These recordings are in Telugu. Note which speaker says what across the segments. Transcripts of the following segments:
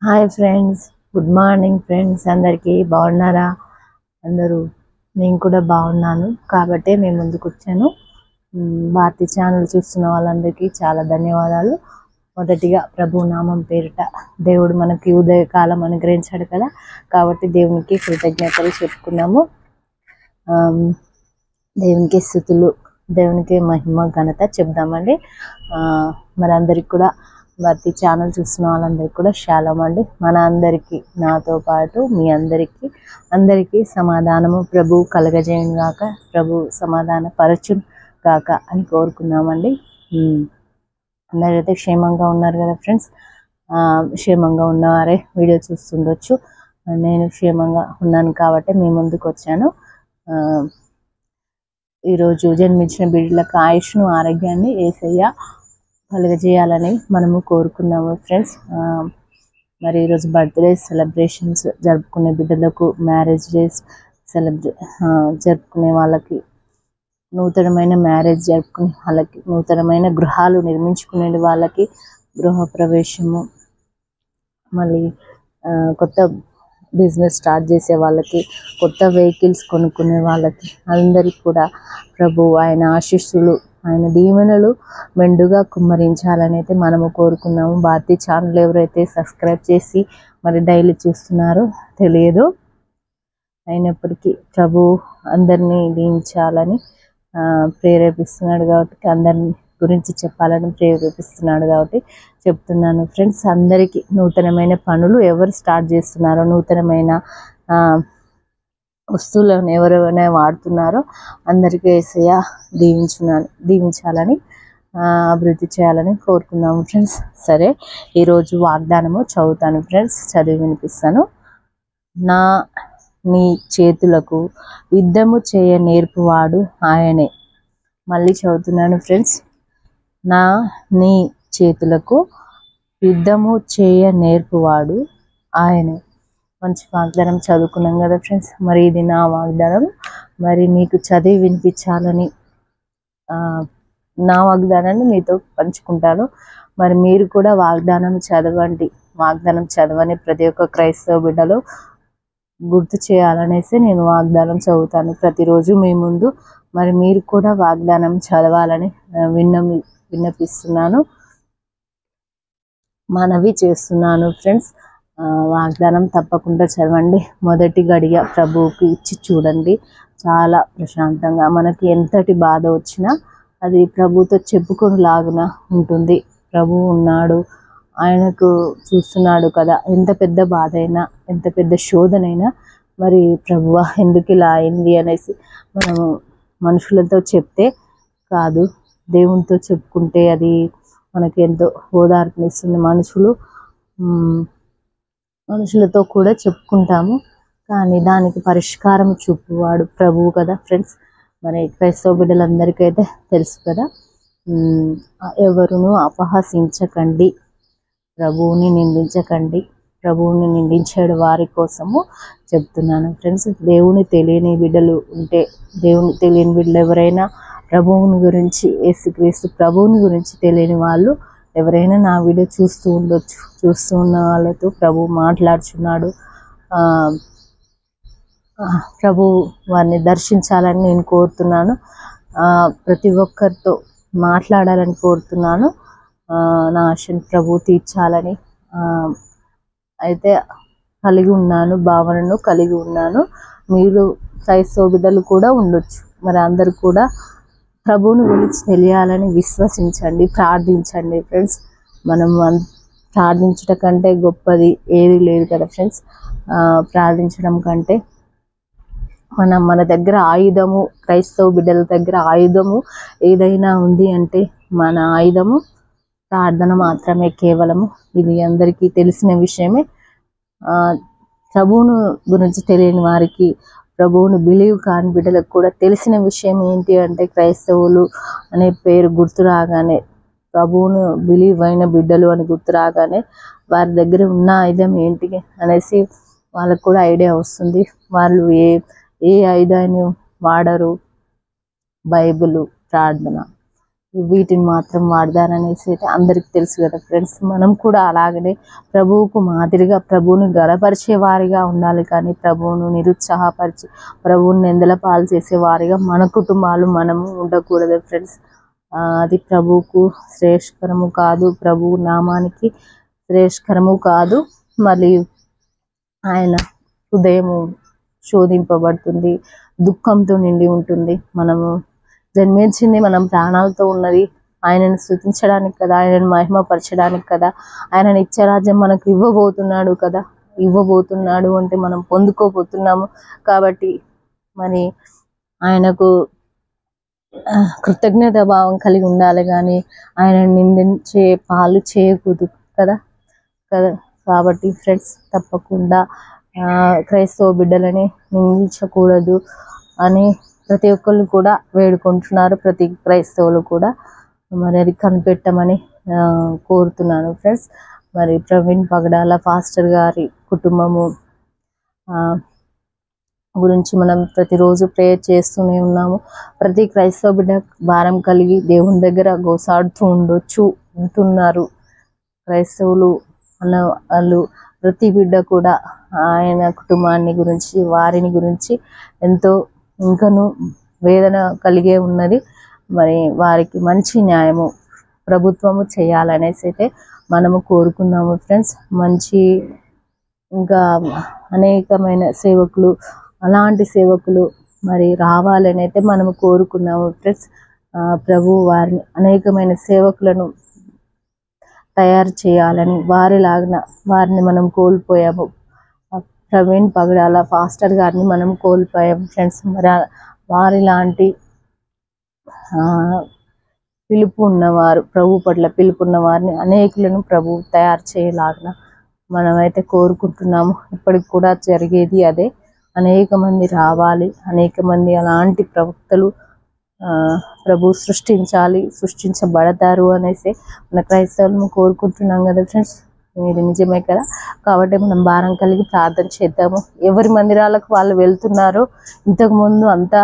Speaker 1: Hi friends, good morning friends. అందరికీ బాగున్నారా? అందరూ నేను కూడా బాగున్నాను కాబట్టి మేము ముందుకు వచ్చాను. భారతి ఛానల్ చూస్తున్న వాళ్ళందరికీ చాలా ధన్యవాదాలు. మొదటిగా ప్రభు నామం పేరిట దేవుడు మనకి ఉదయకాలం అనుగ్రహించాడు కదా, కాబట్టి దేవునికి కృతజ్ఞతలు చెప్పుకున్నాము. దేవునికి స్థుతులు, దేవునికి మహిమ ఘనత చెప్దామండి. మరి అందరికి కూడా భక్తి ఛానల్ చూస్తున్న వాళ్ళందరికీ కూడా షాలోం అండి. మన అందరికీ, నాతో పాటు మీ అందరికీ సమాధానము ప్రభు కలగజేయను గాక, ప్రభు సమాధాన పరచును గాక అని కోరుకున్నామండి. అందరైతే క్షేమంగా ఉన్నారు కదా ఫ్రెండ్స్. క్షేమంగా ఉన్నవారే వీడియో చూస్తుండొచ్చు. నేను క్షేమంగా ఉన్నాను కాబట్టి మీ ముందుకు వచ్చాను. ఈరోజు జన్మించిన బిడ్డలకు ఆయుష్ను, ఆరోగ్యాన్ని యేసయ్య కలుగజేయాలని మనము కోరుకుందాము ఫ్రెండ్స్. మరి ఈరోజు బర్త్డే సెలబ్రేషన్స్ జరుపుకునే బిడ్డలకు, మ్యారేజ్ డేస్ జరుపుకునే వాళ్ళకి, నూతనమైన మ్యారేజ్ జరుపుకునే వాళ్ళకి, నూతనమైన గృహాలు నిర్మించుకునే వాళ్ళకి, గృహప్రవేశము, మళ్ళీ కొత్త బిజినెస్ స్టార్ట్ చేసే వాళ్ళకి, కొత్త వెహికల్స్ కొనుక్కునే వాళ్ళకి అందరికీ కూడా ప్రభు ఆయన ఆశీస్సులు, ఆయన దీవెనలు మెండుగా కుమ్మరించాలని అయితే మనము కోరుకున్నాము. భారతీ ఛానల్ ఎవరైతే సబ్స్క్రైబ్ చేసి మరి డైలీ చూస్తున్నారో తెలియదు, అయినప్పటికీ ప్రభు అందరినీ దీవించాలని ప్రేరేపిస్తున్నాడు కాబట్టి, అందరిని గురించి చెప్పాలని ప్రేరేపిస్తున్నాడు కాబట్టి చెప్తున్నాను ఫ్రెండ్స్. అందరికీ నూతనమైన పనులు ఎవరు స్టార్ట్ చేస్తున్నారో, నూతనమైన వస్తువులను ఎవరైనా వాడుతున్నారో అందరికీ యేసయ్య దీవించాలని, అభివృద్ధి చేయాలని కోరుకున్నాము ఫ్రెండ్స్. సరే, ఈరోజు వాగ్దానము చదువుతాను ఫ్రెండ్స్, చదివి వినిపిస్తాను. నీ చేతులకు యుద్ధము చేయ నేర్పువాడు ఆయనే. మళ్ళీ చదువుతున్నాను ఫ్రెండ్స్. నీ చేతులకు యుద్ధము చేయ నేర్పువాడు ఆయనే. మంచి వాగ్దానం చదువుకున్నాం కదా ఫ్రెండ్స్. మరి ఇది నా వాగ్దానం, మరి మీకు చదివి వినిపించాలని నా వాగ్దానాన్ని మీతో పంచుకుంటాను. మరి మీరు కూడా వాగ్దానం చదవండి. వాగ్దానం చదవని ప్రతి ఒక్క క్రైస్తవ బిడ్డలు గుర్తు చేయాలనేసి నేను వాగ్దానం చదువుతాను ప్రతిరోజు మీ ముందు. మరి మీరు కూడా వాగ్దానం చదవాలని విన్నపిస్తున్నాను, మనవి చేస్తున్నాను ఫ్రెండ్స్. వాగ్దానం తప్పకుండా చదవండి. మొదటి గడియ ప్రభువుకి ఇచ్చి చూడండి. చాలా ప్రశాంతంగా, మనకి ఎంతటి బాధ వచ్చినా అది ప్రభుతో చెప్పుకునేలాగున ఉంటుంది. ప్రభువు ఉన్నాడు, ఆయనకు చూస్తున్నాడు కదా. ఎంత పెద్ద బాధ అయినా, ఎంత పెద్ద శోధనైనా, మరి ప్రభువా ఎందుకు ఇలా అయింది అనేసి మనము మనుషులతో చెప్తే కాదు, దేవునితో చెప్పుకుంటే అది మనకి ఎంతో ఓదార్పునిస్తుంది. మనుషులతో కూడా చెప్పుకుంటాము, కానీ దానికి పరిష్కారం చూపువాడు ప్రభువు కదా ఫ్రెండ్స్. మరి క్రైస్తవ బిడ్డలందరికైతే తెలుసు కదా. ఎవరును అపహసించకండి, ప్రభువుని నిందించకండి. ప్రభువుని నిందించేడు వారి కోసము చెప్తున్నాను ఫ్రెండ్స్. దేవుని తెలియని బిడ్డలు ఉంటే, దేవుని తెలియని బిడ్డలు ఎవరైనా ప్రభువుని గురించి, యేసుక్రీస్తు ప్రభువుని గురించి తెలియని వాళ్ళు ఎవరైనా నా వీడియో చూస్తూ ఉన్న వాళ్ళతో ప్రభు మాట్లాడుచున్నాడు. ప్రభు వారిని దర్శించాలని నేను కోరుతున్నాను. ప్రతి ఒక్కరితో మాట్లాడాలని కోరుతున్నాను. నా ఆశను ప్రభు తీర్చాలని అయితే భావనను కలిగి ఉన్నాను. మీరు క్రైస్తవ బిడ్డలు కూడా ఉండొచ్చు. మరి అందరూ కూడా ప్రభువుని గురించి తెలియాలని విశ్వసించండి, ప్రార్థించండి ఫ్రెండ్స్. మనం ప్రార్థించడం కంటే గొప్పది ఏది లేదు కదా ఫ్రెండ్స్. ప్రార్థించడం కంటే మన దగ్గర ఆయుధము, క్రైస్తవ బిడ్డల దగ్గర ఆయుధము ఏదైనా ఉంది అంటే మన ఆయుధము ప్రార్థన మాత్రమే, కేవలము. ఇది అందరికీ తెలిసిన విషయమే. ప్రభువును గురించి తెలియని వారికి, ప్రభువుని బిలీవ్ కాని బిడ్డలకు కూడా తెలిసిన విషయం ఏంటి అంటే, క్రైస్తవులు అనే పేరు గుర్తు రాగానే, ప్రభువును బిలీవ్ అయిన బిడ్డలు అని గుర్తు రాగానే వారి దగ్గర ఉన్న ఆయుధం ఏంటి అనేసి వాళ్ళకు కూడా ఐడియా వస్తుంది. వాళ్ళు ఏ ఆయుధాన్ని వాడరు? బైబిలు, ప్రార్థన. వీటిని మాత్రం వాడతారనేసి అయితే అందరికి తెలుసు కదా ఫ్రెండ్స్. మనం కూడా అలాగనే ప్రభువుకు మాదిరిగా ప్రభువుని గణపరిచే వారిగా ఉండాలి, కానీ ప్రభువును నిరుత్సాహపరిచి ప్రభువుని నిందల పాలు చేసే వారిగా మన కుటుంబాలు మనము ఉండకూడదు ఫ్రెండ్స్. అది ప్రభువుకు శ్రేష్కరము కాదు, ప్రభువు నామానికి శ్రేష్కరము కాదు. మళ్ళీ ఆయన హృదయము శోధింపబడుతుంది, దుఃఖంతో నిండి ఉంటుంది. మనము జన్మించింది, మనం ప్రాణాలతో ఉన్నది ఆయనను స్తుతించడానికి కదా, ఆయనను మహిమపరచడానికి కదా. ఆయన నిత్యరాజ్యం మనకు ఇవ్వబోతున్నాడు అంటే మనం పొందుకోబోతున్నాము. కాబట్టి మరి ఆయనకు కృతజ్ఞత భావం కలిగి ఉండాలి, కానీ ఆయన నిందించే పాలు చేయకూడదు కదా. కాబట్టి ఫ్రెండ్స్, తప్పకుండా క్రైస్తవ బిడ్డలని నిందించకూడదు అని ప్రతి ఒక్కళ్ళు కూడా వేడుకుంటున్నారు, ప్రతి క్రైస్తవులు కూడా. మరి అది కనిపెట్టమని కోరుతున్నాను ఫ్రెండ్స్. మరి ప్రవీణ్ పగడాల పాస్టర్ గారి కుటుంబము గురించి మనం ప్రతిరోజు ప్రేయర్ చేస్తూనే ఉన్నాము. ప్రతి క్రైస్తవ బిడ్డ భారం కలిగి దేవుని దగ్గర గోసాడుతూ ఉంటున్నారు క్రైస్తవులు అన్న వాళ్ళు. ప్రతి బిడ్డ కూడా ఆయన కుటుంబాన్ని గురించి, వారిని గురించి ఎంతో ఇంకను వేదన కలిగే ఉన్నది. మరి వారికి మంచి న్యాయము ప్రభుత్వము చేయాలనేసి అయితే మనము కోరుకుందాము ఫ్రెండ్స్. మంచి ఇంకా అనేకమైన సేవకులు, అలాంటి సేవకులు మరి రావాలని అయితే మనము కోరుకున్నాము ఫ్రెండ్స్. ప్రభు వారిని అనేకమైన సేవకులను తయారు చేయాలని, వారిని మనం కోల్పోయాము. ప్రవీణ్ పగడాల పాస్టర్ గారిని మనం కోల్పోయాము ఫ్రెండ్స్. మరి వారి లాంటి పిలుపు ఉన్నవారు, ప్రభు పట్ల పిలుపు ఉన్న వారిని అనేకులను ప్రభు తయారు చేయలాగిన మనమైతే కోరుకుంటున్నాము. ఇప్పటికి కూడా జరిగేది అదే. అనేక మంది రావాలి, అనేక మంది అలాంటి ప్రవక్తలు ప్రభు సృష్టించబడతారు అనేసి మన క్రైస్తవులను కోరుకుంటున్నాం కదా ఫ్రెండ్స్. ఇది నిజమే కదా. కాబట్టి మనం భారం కలిగి ప్రార్థన చేద్దాము. ఎవరి మందిరాలకు వాళ్ళు వెళ్తున్నారో, ఇంతకుముందు అంతా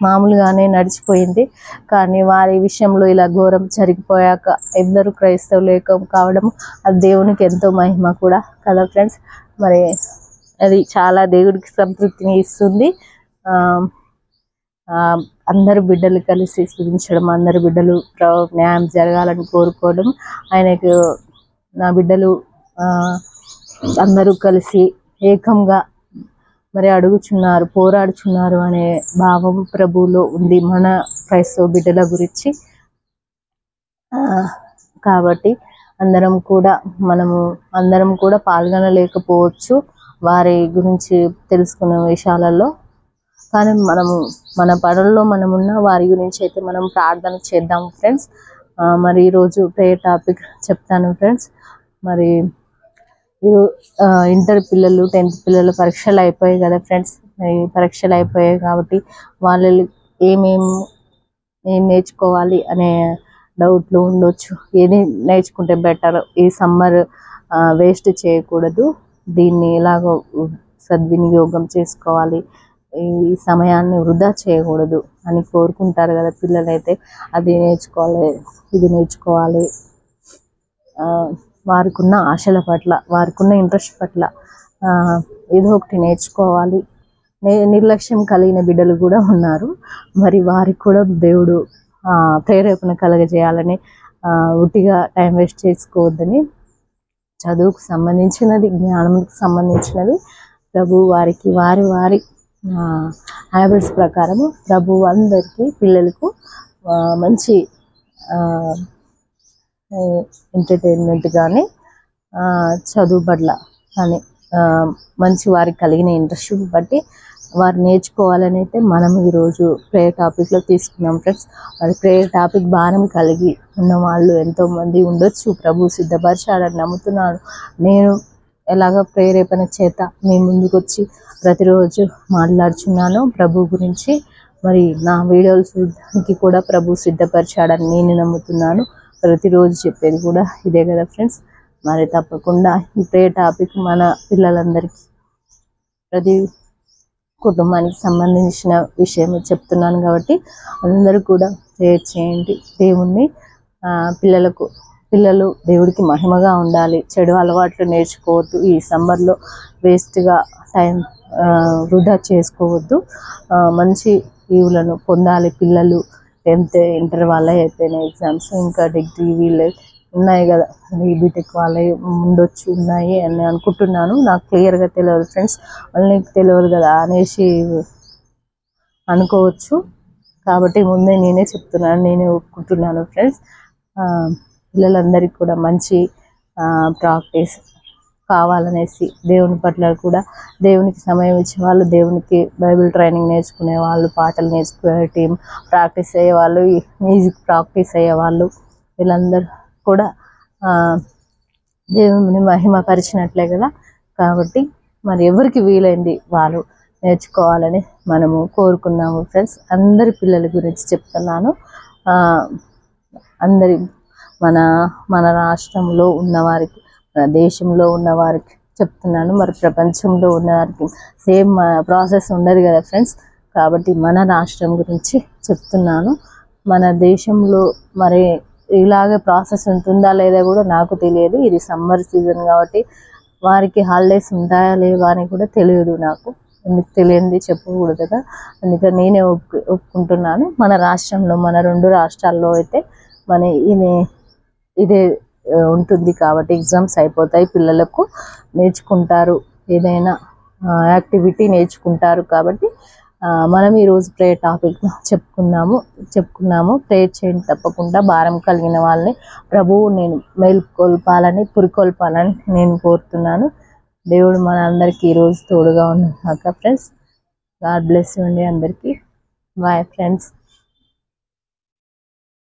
Speaker 1: మామూలుగానే నడిచిపోయింది, కానీ వారి విషయంలో ఇలా ఘోరం జరిగిపోయాక ఎందరూ క్రైస్తవులు ఏకం కావడం అది దేవునికి ఎంతో మహిమ కూడా కదా ఫ్రెండ్స్. మరి అది చాలా దేవుడికి సంతృప్తిని ఇస్తుంది. అందరు బిడ్డలు కలిసి స్థుతించడం, అందరు బిడ్డలు న్యాయం జరగాలని కోరుకోవడం, ఆయనకు నా బిడ్డలు అందరూ కలిసి ఏకంగా మరి అడుగుచున్నారు, పోరాడుచున్నారు అనే భావం ప్రభువులో ఉంది మన క్రైస్తవ బిడ్డల గురించి. కాబట్టి అందరం కూడా పాల్గొనలేకపోవచ్చు వారి గురించి తెలుసుకున్న విషయాలలో, కానీ మన పనుల్లో మనమున్న వారి గురించి అయితే మనం ప్రార్థన చేద్దాం ఫ్రెండ్స్. మరి ఈరోజు ప్రేయర్ టాపిక్ చెప్తాను ఫ్రెండ్స్. మరి ఇంటర్ పిల్లలు, 10th పిల్లలు పరీక్షలు అయిపోయాయి కదా ఫ్రెండ్స్. పరీక్షలు అయిపోయాయి కాబట్టి వాళ్ళు ఏం నేర్చుకోవాలి అనే డౌట్లు ఉండొచ్చు. ఏది నేర్చుకుంటే బెటర్, ఈ సమ్మర్ వేస్ట్ చేయకూడదు, దీన్ని ఎలాగో సద్వినియోగం చేసుకోవాలి, ఈ సమయాన్ని వృధా చేయకూడదు అని కోరుకుంటారు కదా పిల్లలైతే. అది నేర్చుకోవాలి, ఇది నేర్చుకోవాలి, వారికున్న ఆశల పట్ల, వారికున్న ఇంట్రెస్ట్ పట్ల ఏదో ఒకటి నేర్చుకోవాలి. నిర్లక్ష్యం కలిగిన బిడ్డలు కూడా ఉన్నారు. మరి వారికి కూడా దేవుడు ప్రేరేపణ కలగజేయాలని, ఉట్టిగా టైం వేస్ట్ చేసుకోవద్దని, చదువుకు సంబంధించినది, జ్ఞానంకి సంబంధించినది ప్రభు వారికి వారి హ్యాబిట్స్ ప్రకారము ప్రభు అందరికీ పిల్లలకు మంచి ఎంటర్టైన్మెంట్ కానీ చదువు పట్ల కానీ మంచి వారికి కలిగిన ఇంట్రెస్ట్ బట్టి వారు నేర్చుకోవాలని అయితే మనం ఈరోజు ప్రేయర్ టాపిక్లో తీసుకున్నాం ఫ్రెండ్స్. మరి ప్రేయర్ టాపిక్ భారం కలిగి ఉన్న వాళ్ళు ఎంతోమంది ఉండొచ్చు, ప్రభు సిద్ధపరచాలని నమ్ముతున్నాను. నేను ఎలాగ ప్రేరేపణ చేత మీ ముందుకు వచ్చి ప్రతిరోజు మాట్లాడుచున్నాను ప్రభు గురించి. మరి నా వీడియోలు చూడడానికి కూడా ప్రభు సిద్ధపరిచాడని నేను నమ్ముతున్నాను. ప్రతిరోజు చెప్పేది కూడా ఇదే కదా ఫ్రెండ్స్. మరి తప్పకుండా ఈ ప్రేయర్ టాపిక్ మన పిల్లలందరికీ, ప్రతి కుటుంబానికి సంబంధించిన విషయం చెప్తున్నాను కాబట్టి అందరూ కూడా ప్రేయర్ చేయండి. దేవుణ్ణి పిల్లలు దేవుడికి మహిమగా ఉండాలి. చెడు అలవాట్లు నేర్చుకోవద్దు. ఈ సమ్మర్లో వేస్ట్గా టైం వృధా చేసుకోవద్దు. మంచి ఈవులను పొందాలి పిల్లలు. 10th ఇంటర్ వాళ్ళే అయిపోయినాయి ఎగ్జామ్స్, ఇంకా డిగ్రీ వీళ్ళే ఉన్నాయి కదా, బీటెక్ వాళ్ళే ఉండొచ్చు, ఉన్నాయి అని అనుకుంటున్నాను. నాకు క్లియర్గా తెలియదు ఫ్రెండ్స్, వాళ్ళకి తెలియదు కదా అనేసి అనుకోవచ్చు. కాబట్టి ముందే నేనే చెప్తున్నాను, నేనే ఒప్పుకుంటున్నాను ఫ్రెండ్స్. పిల్లలందరికీ కూడా మంచి ప్రాక్టీస్ కావాలనేసి, దేవుని పట్ల కూడా దేవునికి సమయం ఇచ్చే వాళ్ళు, దేవునికి బైబిల్ ట్రైనింగ్ నేర్చుకునే వాళ్ళు, పాటలు నేర్చుకునే టీం, ప్రాక్టీస్ అయ్యేవాళ్ళు, మ్యూజిక్ ప్రాక్టీస్ అయ్యేవాళ్ళు, వీళ్ళందరూ కూడా దేవుని మహిమపరిచినట్లే కదా. కాబట్టి మరి ఎవరికి వీలైంది వాళ్ళు నేర్చుకోవాలని మనము కోరుకుందాము ఫ్రెండ్స్. అందరి పిల్లల గురించి చెప్తున్నాను. అందరి మన రాష్ట్రంలో ఉన్నవారికి, మన దేశంలో ఉన్నవారికి చెప్తున్నాను. మరి ప్రపంచంలో ఉన్నవారికి సేమ్ ప్రాసెస్ ఉండదు కదా ఫ్రెండ్స్. కాబట్టి మన రాష్ట్రం గురించి చెప్తున్నాను. మన దేశంలో మరి ఇలాగే ప్రాసెస్ ఉంటుందా లేదా కూడా నాకు తెలియదు. ఇది సమ్మర్ సీజన్ కాబట్టి వారికి హాలిడేస్ ఉంటాయా లేవా అని కూడా తెలియదు నాకు. ఎందుకు తెలియంది చెప్పకూడదు కదా, అందుకని నేనే ఒప్పుకుంటున్నాను. మన రాష్ట్రంలో, మన 2 రాష్ట్రాల్లో అయితే మన ఇదే ఉంటుంది కాబట్టి ఎగ్జామ్స్ అయిపోతాయి, పిల్లలకు నేర్చుకుంటారు, ఏదైనా యాక్టివిటీ నేర్చుకుంటారు. కాబట్టి మనం ఈరోజు ప్రేయర్ టాపిక్ చెప్పుకున్నాము. ప్రేయర్ చేయండి తప్పకుండా. భారం కలిగిన వాళ్ళని ప్రభువు నేను మేల్కొల్పాలని, పురికొల్పాలని నేను కోరుతున్నాను. దేవుడు మన అందరికీ ఈరోజు తోడుగా ఉన్నాక ఫ్రెండ్స్. గాడ్ బ్లెస్ యూ అండి అందరికీ. Bye friends.